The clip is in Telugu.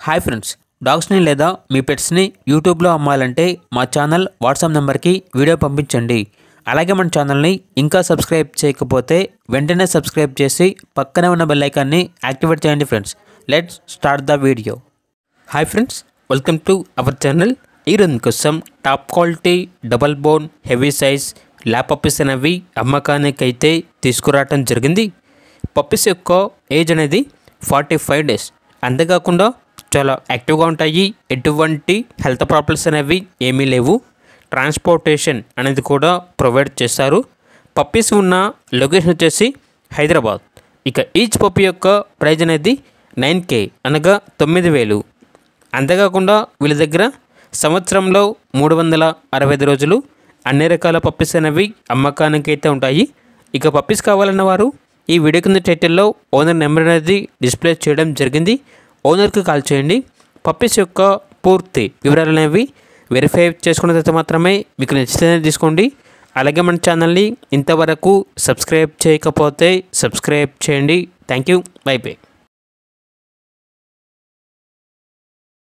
హాయ్ ఫ్రెండ్స్, డాగ్స్ని లేదా మీ పెట్స్ని యూట్యూబ్లో అమ్మాలంటే మా ఛానల్ వాట్సాప్ నెంబర్కి వీడియో పంపించండి. అలాగే మన ఛానల్ని ఇంకా సబ్స్క్రైబ్ చేయకపోతే వెంటనే సబ్స్క్రైబ్ చేసి పక్కనే ఉన్న బెల్ ఐకాన్ని యాక్టివేట్ చేయండి. Friends, let's start the video. Hi friends, welcome to our channel. ఈరోజు కోసం top quality double bone heavy size lab puppies అనేవి అమ్మకానికైతే తీసుకురావటం జరిగింది. పప్పీస్ యొక్క ఏజ్ అనేది 45 డేస్. అంతేకాకుండా చాలా యాక్టివ్గా ఉంటాయి. ఎటువంటి హెల్త్ ప్రాబ్లమ్స్ అనేవి ఏమీ లేవు. ట్రాన్స్పోర్టేషన్ అనేది కూడా ప్రొవైడ్ చేస్తారు. పప్పీస్ ఉన్న లొకేషన్ వచ్చేసి హైదరాబాద్. ఇక ఈచ్ పప్పీ యొక్క ప్రైజ్ అనేది 9K అనగా 9,000. అంతేకాకుండా వీళ్ళ దగ్గర సంవత్సరంలో 365 రోజులు అన్ని రకాల పప్పీస్ అనేవి అమ్మకానికి అయితే ఉంటాయి. ఇక పప్పీస్ కావాలన్న వారు ఈ వీడియో కింద టైటిల్లో ఓనర్ నెంబర్ అనేది డిస్ప్లే చేయడం జరిగింది. ఓనర్కి కాల్ చేయండి. పప్పీస్ యొక్క పూర్తి వివరాలు అనేవి వెరిఫై చేసుకున్న తర్వాత మాత్రమే మీకు నచ్చితే తీసుకోండి. అలాగే మన ఛానల్ని ఇంతవరకు సబ్స్క్రైబ్ చేయకపోతే సబ్స్క్రైబ్ చేయండి. Thank you. By by.